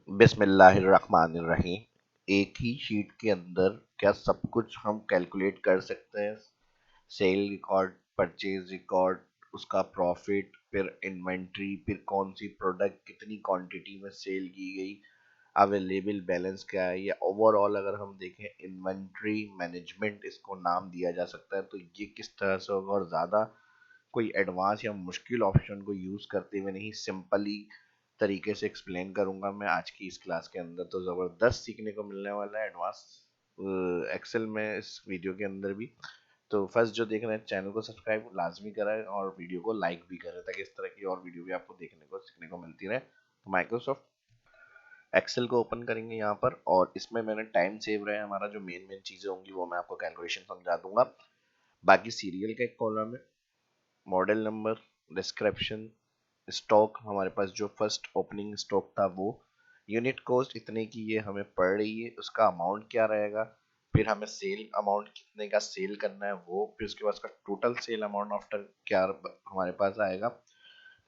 बिस्मिल्लाहिर्रहमानिर्रहीम। एक ही शीट के अंदर क्या सब कुछ हम कैलकुलेट कर सकते हैं? सेल रिकॉर्ड, परचेज रिकॉर्ड, उसका प्रॉफिट, फिर इन्वेंट्री, फिर कौन सी प्रोडक्ट कितनी क्वांटिटी में सेल की गई, अवेलेबल बैलेंस क्या है, या ओवरऑल अगर हम देखें इन्वेंट्री मैनेजमेंट इसको नाम दिया जा सकता है। तो ये किस तरह से होगा, और ज़्यादा कोई एडवांस या मुश्किल ऑप्शन को यूज़ करते हुए नहीं, सिंपली तरीके से एक्सप्लेन करूंगा मैं आज की इस क्लास के अंदर। तो ज़बरदस्त सीखने को मिलने वाला है एडवांस एक्सेल में इस वीडियो के अंदर भी। तो फर्स्ट जो देख रहे हैं चैनल को सब्सक्राइब लाजमी करें और वीडियो को लाइक भी करें, ताकि इस तरह की और वीडियो भी आपको देखने को सीखने को मिलती रहे। तो माइक्रोसॉफ्ट एक्सेल को ओपन करेंगे यहाँ पर, और इसमें मैंने टाइम सेव रहा है हमारा। जो मेन मेन चीज़ें होंगी वो मैं आपको कैलकुलेशन समझा दूंगा। बाकी सीरियल का एक कॉलम है, मॉडल नंबर, डिस्क्रिप्शन, स्टॉक, हमारे पास जो फर्स्ट ओपनिंग स्टॉक था वो, यूनिट कॉस्ट इतने की ये हमें पड़ रही है, उसका अमाउंट क्या रहेगा, फिर हमें सेल अमाउंट कितने का सेल करना है वो, फिर उसके बाद उसका टोटल सेल अमाउंट आफ्टर क्या हमारे पास आएगा,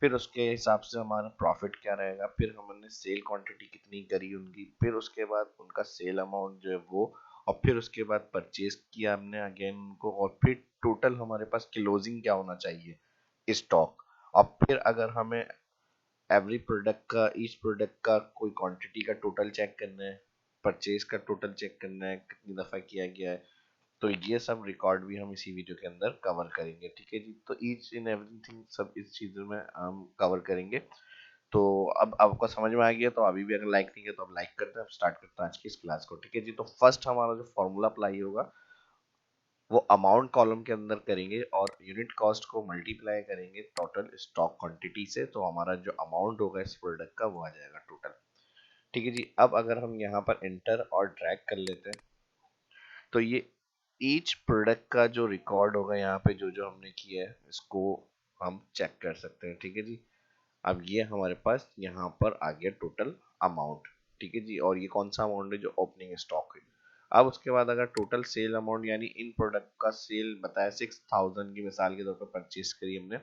फिर उसके हिसाब से हमारा प्रॉफिट क्या रहेगा, फिर हमने सेल क्वांटिटी कितनी करी उनकी, फिर उसके बाद उनका सेल अमाउंट जो है वो, और फिर उसके बाद परचेज किया हमने अगेन उनको, और फिर टोटल हमारे पास क्लोजिंग क्या होना चाहिए स्टॉक। और फिर अगर हमें एवरी प्रोडक्ट का, ईच प्रोडक्ट का कोई क्वांटिटी का टोटल चेक करना है, परचेज का टोटल चेक करना है कितनी दफ़ा किया गया है, तो ये सब रिकॉर्ड भी हम इसी वीडियो के अंदर कवर करेंगे। ठीक है जी, तो ईच इन एवरीथिंग सब इस चीज़ों में हम कवर करेंगे। तो अब आपको समझ में आ गया, तो अभी भी अगर लाइक नहीं किया तो अब लाइक करते हैं। अब स्टार्ट करते हैं आज की इस क्लास को। ठीक है जी, तो फर्स्ट हमारा जो फॉर्मूला अप्लाई होगा वो अमाउंट कॉलम के अंदर करेंगे, और यूनिट कॉस्ट को मल्टीप्लाई करेंगे टोटल स्टॉक क्वांटिटी से, तो हमारा जो अमाउंट होगा इस प्रोडक्ट का वो आ जाएगा टोटल। ठीक है जी, अब अगर हम यहाँ पर एंटर और ड्रैग कर लेते हैं तो ये ईच प्रोडक्ट का जो रिकॉर्ड होगा यहाँ पे जो जो हमने किया है इसको हम चेक कर सकते हैं। ठीक है जी, अब ये हमारे पास यहाँ पर आ गया टोटल अमाउंट। ठीक है जी, और ये कौन सा अमाउंट है, जो ओपनिंग स्टॉक है। अब उसके बाद अगर टोटल सेल अमाउंट, यानी इन प्रोडक्ट का सेल बताया 6000 की मिसाल के तौर पर परचेज करी हमने,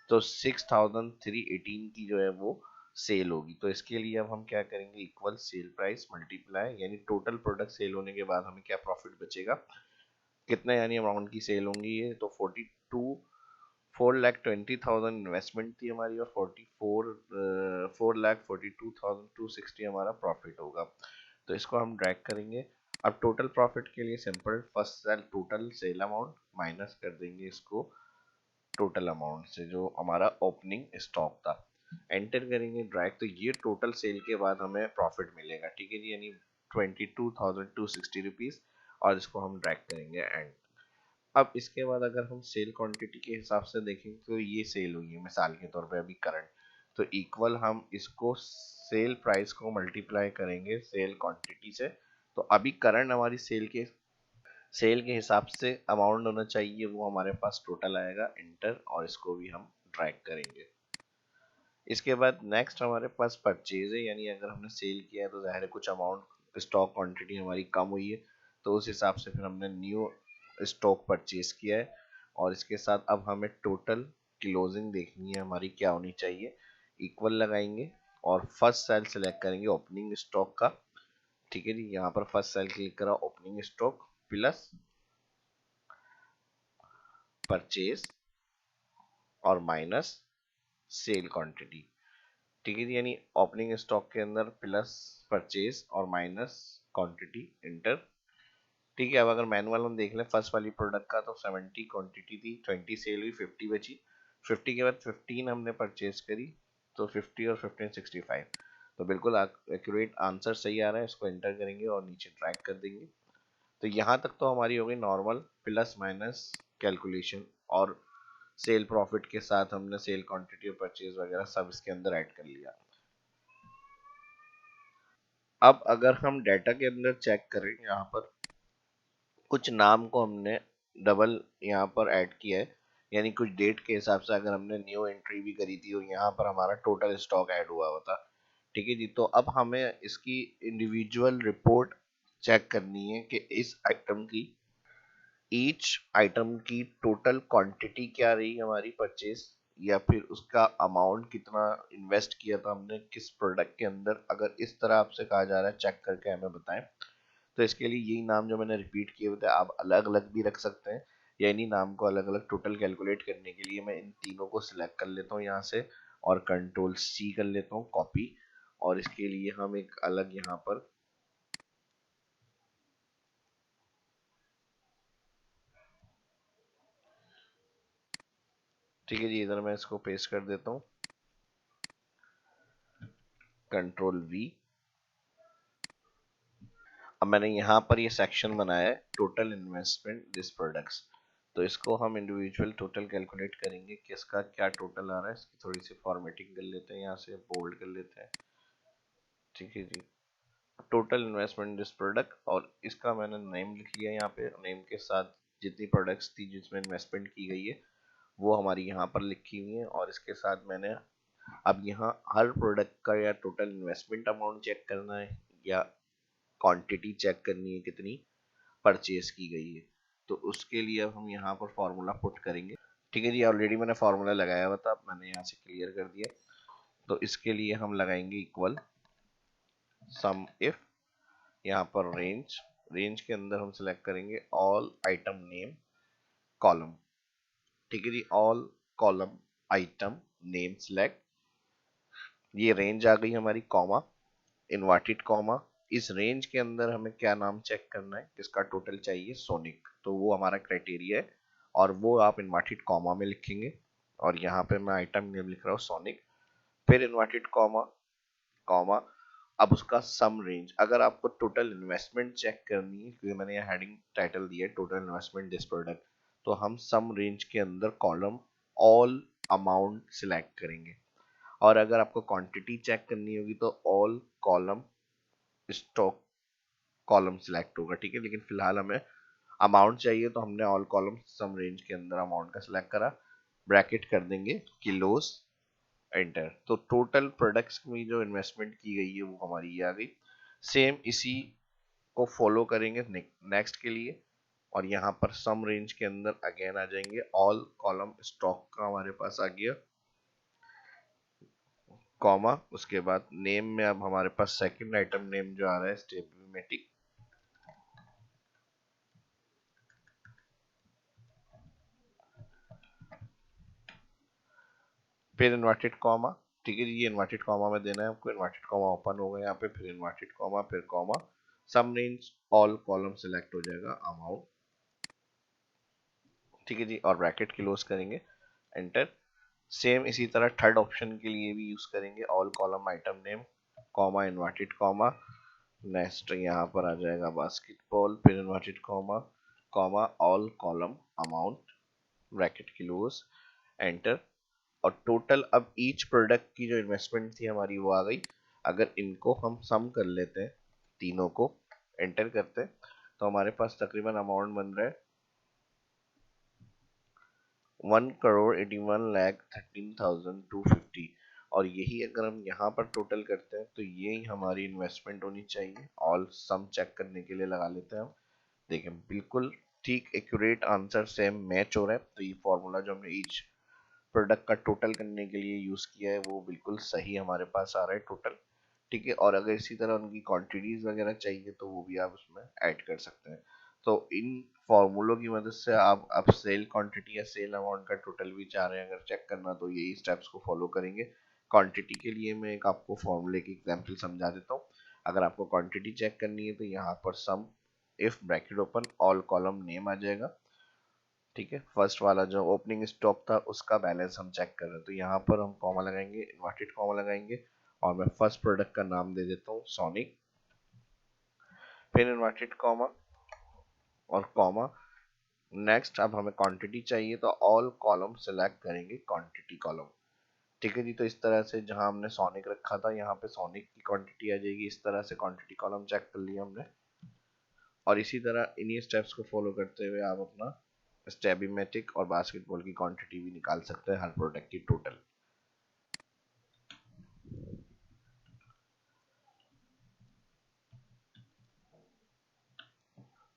तो 6318 की जो है वो सेल होगी। तो इसके लिए अब हम क्या करेंगे, इक्वल सेल प्राइस मल्टीप्लाई, यानी टोटल प्रोडक्ट सेल होने के बाद हमें क्या प्रॉफिट बचेगा, कितना यानी अमाउंट की सेल होंगी ये, तो 4,20,000 इन्वेस्टमेंट थी हमारी, और 4,42,260 हमारा प्रॉफिट होगा। तो इसको हम ड्रैग करेंगे। अब टोटल प्रॉफिट के लिए simple, first cell total sale amount minus कर देंगे इसको टोटल अमाउंट से जो हमारा ओपनिंग स्टॉक था, एंटर करेंगे ड्रैग, तो ये टोटल सेल के बाद हमें प्रॉफिट मिलेगा। ठीक है जी, यानी 22,260 रुपीज़, और इसको हम ड्रैग करेंगे एंड। अब इसके बाद अगर हम सेल क्वांटिटी के हिसाब से देखें तो ये सेल हुई है मिसाल के तौर पे अभी करंट, तो इक्वल हम इसको सेल प्राइस को मल्टीप्लाई करेंगे सेल क्वांटिटी से। तो अभी करंट हमारी सेल के हिसाब से अमाउंट होना चाहिए, वो हमारे पास टोटल आएगा, एंटर, और इसको भी हम ट्रैक करेंगे। इसके बाद नेक्स्ट हमारे पास परचेज है, यानी अगर हमने सेल किया है तो जाहिर है कुछ अमाउंट स्टॉक क्वांटिटी हमारी कम हुई है, तो उस हिसाब से फिर हमने न्यू स्टॉक परचेज किया है। और इसके साथ अब हमें टोटल क्लोजिंग देखनी है हमारी क्या होनी चाहिए, इक्वल लगाएंगे और फर्स्ट सेल सेलेक्ट करेंगे ओपनिंग स्टॉक का। ठीक है जी, यहाँ पर फर्स्ट सेल क्लिक करा, ओपनिंग स्टॉक प्लस परचेज और माइनस सेल क्वांटिटी। ठीक है जी, यानी ओपनिंग स्टॉक के अंदर प्लस परचेज और माइनस क्वांटिटी, इंटर। ठीक है, अब अगर मैनुअल हम देख लें फर्स्ट वाली प्रोडक्ट का, तो 70 क्वांटिटी थी, 20 सेल हुई, 50 बची। 50 के बाद 15 हमने परचेज करी, तो 50 और 15 65। तो बिल्कुल एक्यूरेट आंसर सही आ रहा है, इसको एंटर करेंगे और नीचे ट्रैक कर देंगे। तो यहाँ तक तो हमारी हो गई नॉर्मल प्लस माइनस कैलकुलेशन, और सेल प्रॉफिट के साथ हमने सेल क्वांटिटी और परचेज वगैरह सब इसके अंदर ऐड कर लिया। अब अगर हम डाटा के अंदर चेक करें, यहाँ पर कुछ नाम को हमने डबल यहाँ पर ऐड किया है, यानी कुछ डेट के हिसाब से अगर हमने न्यू एंट्री भी करी थी और यहाँ पर हमारा टोटल स्टॉक ऐड हुआ होता। ठीक है जी, तो अब हमें इसकी इंडिविजुअल रिपोर्ट चेक करनी है कि इस आइटम की, ईच आइटम की टोटल क्वांटिटी क्या रही हमारी परचेज, या फिर उसका अमाउंट कितना इन्वेस्ट किया था हमने किस प्रोडक्ट के अंदर, अगर इस तरह आपसे कहा जा रहा है चेक करके हमें बताएं, तो इसके लिए यही नाम जो मैंने रिपीट किए हुए थे आप अलग अलग भी रख सकते हैं, या इन्हीं नाम को अलग अलग टोटल कैलकुलेट करने के लिए मैं इन तीनों को सिलेक्ट कर लेता हूँ यहाँ से और कंट्रोल सी कर लेता हूँ कॉपी, और इसके लिए हम एक अलग यहाँ पर ठीक है जी, इधर मैं इसको पेस्ट कर देता हूँ, कंट्रोल वी। अब मैंने यहाँ पर ये सेक्शन बनाया है टोटल इन्वेस्टमेंट दिस प्रोडक्ट्स, तो इसको हम इंडिविजुअल टोटल कैलकुलेट करेंगे कि इसका क्या टोटल आ रहा है। इसकी थोड़ी सी फॉर्मेटिंग कर लेते हैं, यहाँ से बोल्ड कर लेते हैं, ठीक है जी। टोटल इन्वेस्टमेंट दिस प्रोडक्ट, और इसका मैंने नेम लिख लिया यहाँ पे, नेम के साथ जितनी प्रोडक्ट्स थी जिसमें इन्वेस्टमेंट की गई है वो हमारी यहाँ पर लिखी हुई है, और इसके साथ मैंने अब यहाँ हर प्रोडक्ट का या टोटल इन्वेस्टमेंट अमाउंट चेक करना है या क्वांटिटी चेक करनी है कितनी परचेज की गई है, तो उसके लिए अब हम यहाँ पर फॉर्मूला पुट करेंगे। ठीक है जी, ऑलरेडी मैंने फॉर्मूला लगाया हुआ था, अब मैंने यहाँ से क्लियर कर दिया। तो इसके लिए हम लगाएंगे इक्वल सम इफ, यहाँ पर रेंज, रेंज के अंदर हम सिलेक्ट करेंगे ऑल आइटम नेम कॉलम। ठीक है जी, all column item name select, ये रेंज आ गई हमारी, कॉमा इनवर्टेड कॉमा, इस रेंज के अंदर हमें क्या नाम चेक करना है, किसका टोटल चाहिए, सोनिक, तो वो हमारा क्राइटेरिया है और वो आप इनवर्टेड कॉमा में लिखेंगे, और यहाँ पे मैं आइटम नेम लिख रहा हूँ सोनिक, फिर इनवर्टेड कॉमा कॉमा, अब उसका सम रेंज, अगर आपको टोटल इन्वेस्टमेंट चेक करनी है क्योंकि मैंने यहाँ हेडिंग टाइटल दिया है टोटल इन्वेस्टमेंट दिस प्रोडक्ट, तो हम सम रेंज के अंदर कॉलम ऑल अमाउंट सिलेक्ट करेंगे, और अगर आपको क्वांटिटी चेक करनी होगी तो all column stock column select होगा। ठीक है, लेकिन फिलहाल हमें अमाउंट चाहिए तो हमने ऑल कॉलम सम रेंज के अंदर अमाउंट का सिलेक्ट करा, ब्रैकेट कर देंगे किलोस, एंटर, तो टोटल प्रोडक्ट्स में जो इन्वेस्टमेंट की गई है वो हमारी ये आ गई। सेम इसी को फॉलो करेंगे नेक्स्ट के लिए, और यहाँ पर सम रेंज के अंदर अगेन आ जाएंगे, ऑल कॉलम स्टॉक का हमारे पास आ गया, कॉमा, उसके बाद नेम में अब हमारे पास सेकंड आइटम नेम जो आ रहा है स्टेबिमेटिक, फिर इन्वर्टेड कॉमा। ठीक है जी, ये इन्वर्टेड कॉमा में देना है आपको, इन्वर्टेड कॉमा ओपन होगा यहाँ पे, फिर इन्वर्टेड कॉमा, फिर कॉमा, सम रेंज ऑल कॉलम सिलेक्ट हो जाएगा अमाउंट। ठीक है जी, और ब्रैकेट क्लोज करेंगे, एंटर। सेम इसी तरह थर्ड ऑप्शन के लिए भी यूज करेंगे, all column item name comma inverted comma, next यहाँ पर आ जाएगा बास्केटबॉल, फिर inverted comma comma all column amount, bracket close, enter. और टोटल अब ईच प्रोडक्ट की जो इन्वेस्टमेंट थी हमारी वो आ गई, अगर इनको हम सम कर लेते हैं तीनों को, एंटर करते हैं, तो हमारे पास तकरीबन अमाउंट बन रहा है 1,81,13,250, और यही अगर हम यहाँ पर टोटल करते हैं तो यही हमारी इन्वेस्टमेंट होनी चाहिए, ऑल सम चेक करने के लिए लगा लेते हैं हम, देखें बिल्कुल ठीक एक्यूरेट आंसर सेम मैच हो रहा है, तो ये फॉर्मूला जो हमने ईच प्रोडक्ट का टोटल करने के लिए यूज किया है वो बिल्कुल सही हमारे पास आ रहा है टोटल। ठीक है, और अगर इसी तरह उनकी क्वांटिटीज वगैरह चाहिए तो वो भी आप उसमें ऐड कर सकते हैं। तो इन फॉर्मूलों की मदद से आप सेल क्वांटिटी या सेल अमाउंट का टोटल भी चाह रहे हैं अगर चेक करना, तो यही स्टेप्स को फॉलो करेंगे। क्वांटिटी के लिए मैं एक आपको फॉर्मूले की एग्जांपल समझा देता हूँ। अगर आपको क्वांटिटी चेक करनी है तो यहाँ पर sum if bracket open all column name आ जाएगा। ठीक है, फर्स्ट वाला जो ओपनिंग स्टॉक था उसका बैलेंस हम चेक कर रहे हैं, तो यहाँ पर हम कॉमा लगाएंगे, इन्वर्टेड कॉमा लगाएंगे, और मैं फर्स्ट प्रोडक्ट का नाम दे देता हूँ सोनिक, फिर इन्वर्टेड कॉमा और कॉमा, नेक्स्ट अब हमें क्वांटिटी चाहिए तो ऑल कॉलम सेलेक्ट करेंगे क्वांटिटी कॉलम। ठीक है जी, तो इस तरह से जहां हमने सोनिक रखा था यहाँ पे सोनिक की क्वांटिटी आ जाएगी, इस तरह से क्वांटिटी कॉलम चेक कर लिया हमने, और इसी तरह इन्हीं स्टेप्स को फॉलो करते हुए आप अपना स्टेबिमेटिक और बास्केटबॉल की क्वांटिटी भी निकाल सकते हैं हर प्रोडक्ट की टोटल।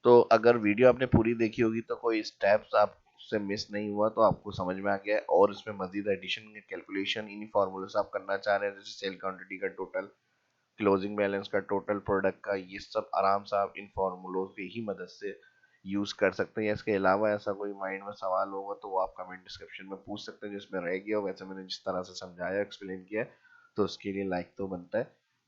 तो अगर वीडियो आपने पूरी देखी होगी तो कोई स्टेप्स आप से मिस नहीं हुआ तो आपको समझ में आ गया है, और इसमें मजीद एडिशन कैलकुलेशन इन्हीं फार्मूले से आप करना चाह रहे हैं, जैसे सेल क्वांटिटी का टोटल, क्लोजिंग बैलेंस का, टोटल प्रोडक्ट का, ये सब आराम से आप इन फार्मूलों की ही मदद से यूज कर सकते हैं। इसके अलावा ऐसा कोई माइंड में सवाल होगा तो वो आप कमेंट डिस्क्रिप्शन में पूछ सकते हैं, जिसमें रह गया हो वैसे मैंने जिस तरह से समझाया एक्सप्लेन किया है, तो उसके लिए लाइक तो बनता है।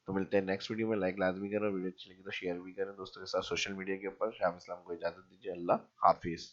तो मिलते हैं नेक्स्ट वीडियो में। लाइक लाजमी करें, वीडियो अच्छी लगी तो शेयर भी करें दोस्तों के साथ सोशल मीडिया के ऊपर। शाम इस्लाम को इजाजत दीजिए, अल्लाह हाफिज।